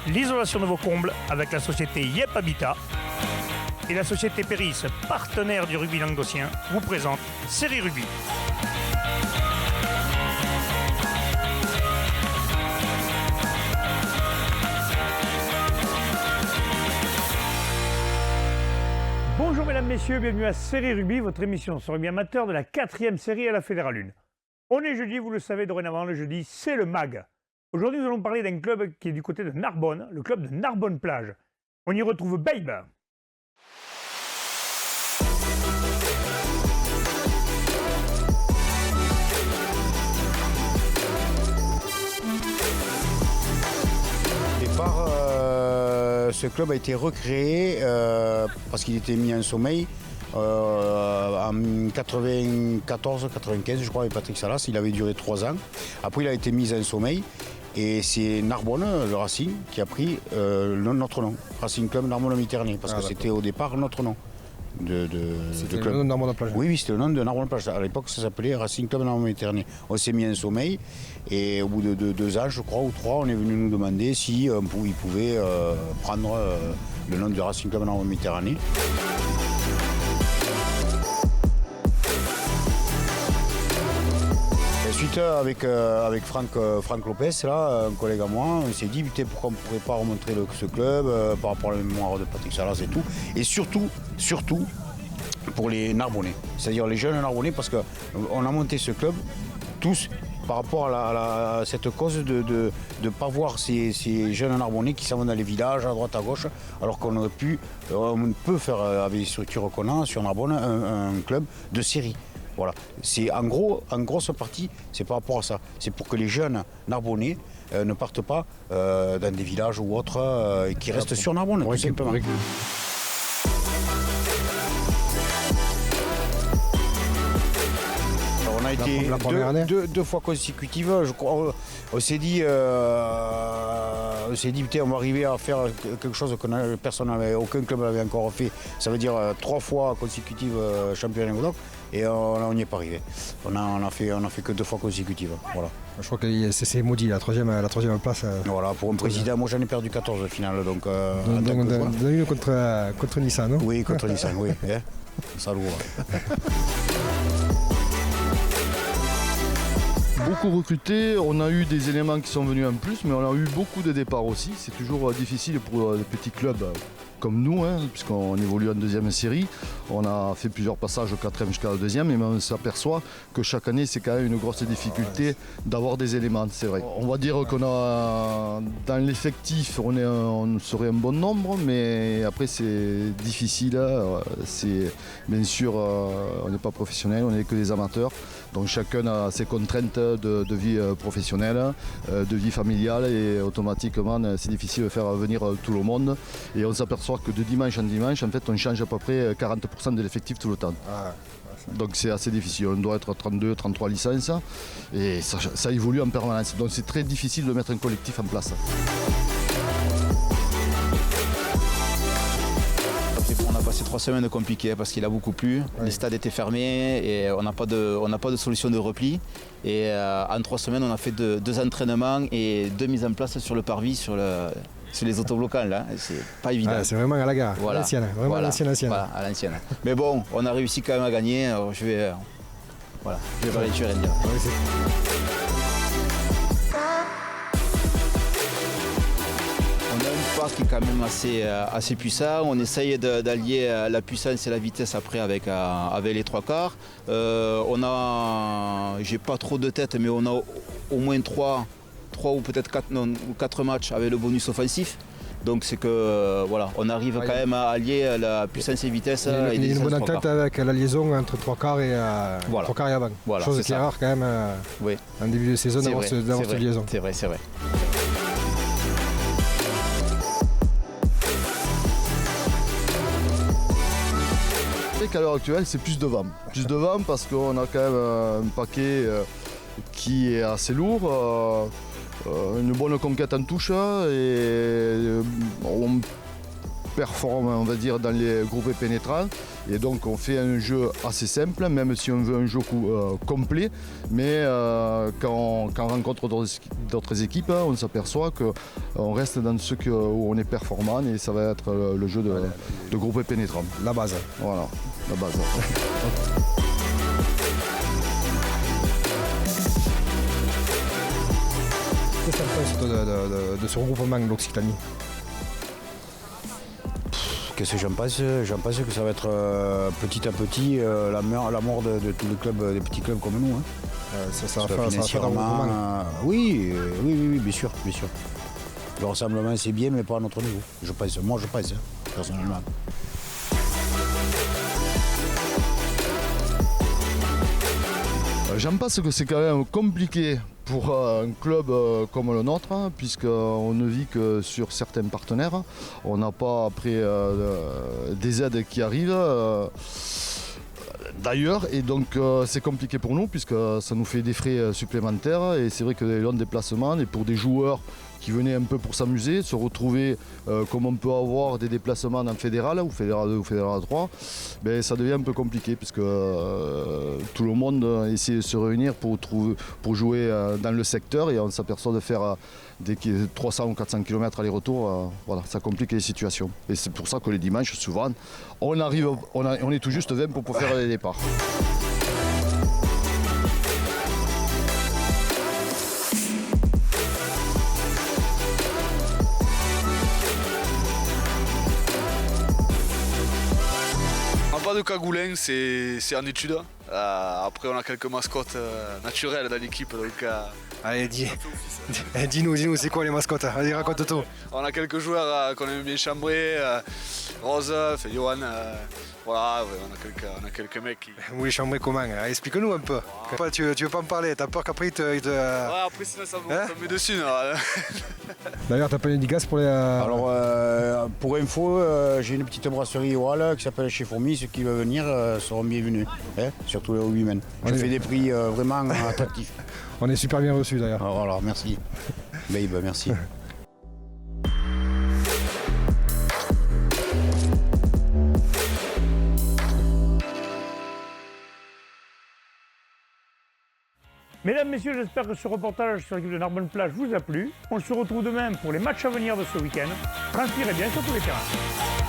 l'isolation de vos combles avec la société Yep Habitat. Et la société Péris, partenaire du rugby languedocien, vous présente Série Rugby. Bonjour mesdames, messieurs, bienvenue à Série Rugby, votre émission sur rugby amateur de la 4e série à la Fédérale 1. On est jeudi, vous le savez dorénavant, le jeudi c'est le MAG. Aujourd'hui nous allons parler d'un club qui est du côté de Narbonne, le club de Narbonne-Plage. On y retrouve Babe. Ce club a été recréé parce qu'il était mis en sommeil en 94-95, je crois, avec Patrick Salas. Il avait duré 3 ans. Après, il a été mis en sommeil. Et c'est Narbonne, le Racing, qui a pris notre nom. Racing Club Narbonne-Miterné, parce que c'était au départ notre nom. C'était le nom de Narbonne-Plage. Oui, c'était le nom de Narbonne-Plage. À l'époque, ça s'appelait Racing Club Narbonne-Miterné. On s'est mis en sommeil et au bout de 2 ans, je crois, ou 3, on est venu nous demander si ils pouvaient prendre le nom du Racing Club Narbonne-Miterné. Ensuite, avec Franck Lopez, là, un collègue à moi, on s'est dit pourquoi on ne pourrait pas remontrer ce club par rapport à la mémoire de Patrick Salas et tout. Et surtout, pour les Narbonnais, c'est-à-dire les jeunes Narbonnais, parce qu'on a monté ce club tous par rapport à cette cause de ne pas voir ces jeunes Narbonnais qui s'en vont dans les villages à droite à gauche, alors qu'on peut faire avec les structures qu'on a sur Narbonne un club de série. Voilà, c'est en grosse partie, c'est par rapport à ça. C'est pour que les jeunes Narbonnais ne partent pas dans des villages ou autres et qui restent sur Narbonne, tout simplement. On a été deux fois consécutives, je crois. On s'est dit, putain, on va arriver à faire quelque chose que aucun club n'avait encore fait. Ça veut dire 3 fois consécutives championnat Languedoc. Et on n'y est pas arrivé. On a fait que 2 fois consécutives. Voilà. Je crois que c'est maudit, la troisième place. Voilà, pour un président, moi j'en ai perdu 14 au final. Donc, on a eu contre Nissan, non? Oui, contre Nissan, oui. Salaud. Beaucoup recruté, on a eu des éléments qui sont venus en plus, mais on a eu beaucoup de départs aussi. C'est toujours difficile pour des petits clubs comme nous, puisqu'on évolue en 2e série. On a fait plusieurs passages au 4e jusqu'à la 2e, mais on s'aperçoit que chaque année, c'est quand même une grosse difficulté d'avoir des éléments, c'est vrai. On va dire qu'on a, dans l'effectif, on serait un bon nombre, mais après, c'est difficile. Bien sûr, on n'est pas professionnel, on n'est que des amateurs. Donc chacun a ses contraintes de vie professionnelle, de vie familiale, et automatiquement, c'est difficile de faire venir tout le monde. Et on s'aperçoit que de dimanche en dimanche, en fait, on change à peu près 40% de l'effectif tout le temps. Donc c'est assez difficile, on doit être 32, 33 licences et ça évolue en permanence. Donc c'est très difficile de mettre un collectif en place. On a passé 3 semaines compliquées parce qu'il a beaucoup plu, les stades étaient fermés et on n'a pas de solution de repli. Et en 3 semaines, on a fait 2 entraînements et 2 mises en place sur le parvis, sur les autobloquants là, c'est pas évident. C'est vraiment à la gare, voilà. À l'ancienne, vraiment voilà. à l'ancienne. Voilà, à l'ancienne. Mais bon, on a réussi quand même à gagner, alors je vais pas les tuer rien dire. On a un parc qui est quand même assez puissant, on essaye d'allier la puissance et la vitesse après avec les 3 quarts. J'ai pas trop de tête, mais on a au moins 3 ou peut-être 4 matchs avec le bonus offensif. Donc c'est que on arrive quand même à allier la puissance et vitesse. Il y a une bonne entente avec la liaison entre 3 quarts et 3 quarts et avant. Voilà, chose qui est rare quand même en début de saison d'avoir cette liaison. C'est vrai. À l'heure actuelle, c'est plus de vent. Plus de vent parce qu'on a quand même un paquet qui est assez lourd. Une bonne conquête en touche et performe, on va dire, dans les groupes pénétrants. Et donc on fait un jeu assez simple, même si on veut un jeu complet. Mais quand on rencontre d'autres équipes, on s'aperçoit qu'on reste dans ce où on est performant et ça va être le jeu de groupes pénétrants. La base. Voilà, la base. Qu'est-ce que tu penses de ce regroupement de l'Occitanie? Qu'est-ce que j'en pense? J'en pense que ça va être petit à petit la mort de tous les clubs, des petits clubs comme nous. Hein. Ça va Parce que faire un regroupement. oui, bien sûr, bien sûr. Le rassemblement c'est bien, mais pas à notre niveau. Je pense, moi je pense, hein, personnellement. J'en pense que c'est quand même compliqué pour un club comme le nôtre, hein, puisqu'on ne vit que sur certains partenaires. On n'a pas après des aides qui arrivent d'ailleurs, et donc c'est compliqué pour nous, puisque ça nous fait des frais supplémentaires, et c'est vrai que les longs déplacements, et pour des joueurs qui venaient un peu pour s'amuser, se retrouver comme on peut avoir des déplacements dans le fédéral ou fédéral 2 ou fédéral 3, ben, ça devient un peu compliqué puisque tout le monde essaie de se réunir pour jouer dans le secteur et on s'aperçoit de faire des 300 ou 400 km aller-retour, voilà, ça complique les situations. Et c'est pour ça que les dimanches, souvent, on est tout juste 20 pour faire les départs. Pas de cagoulin, c'est en étude. Après, on a quelques mascottes naturelles dans l'équipe. Donc, Allez, dis-nous, c'est quoi les mascottes? Allez, raconte tout. on a quelques joueurs qu'on aime bien chambrer. Rose, Johan. Voilà, ouais, on a quelques mecs qui. Vous les chambrez comment? Explique-nous un peu. Tu veux pas me parler? T'as peur qu'après il te. Ouais, après, sinon, ça me met dessus. Non. D'ailleurs, t'as pas une dédicace pour les. Alors, pour info, j'ai une petite brasserie orale qui s'appelle Chez Fourmis. Ceux qui veulent venir seront bienvenus, hein, surtout les rugbymen. Je fais des prix vraiment attractifs. On est super bien reçus d'ailleurs. Alors, merci. Babe, merci. Mesdames, Messieurs, j'espère que ce reportage sur l'équipe de Narbonne-Plage vous a plu. On se retrouve demain pour les matchs à venir de ce week-end. Transpirez bien sur tous les terrains.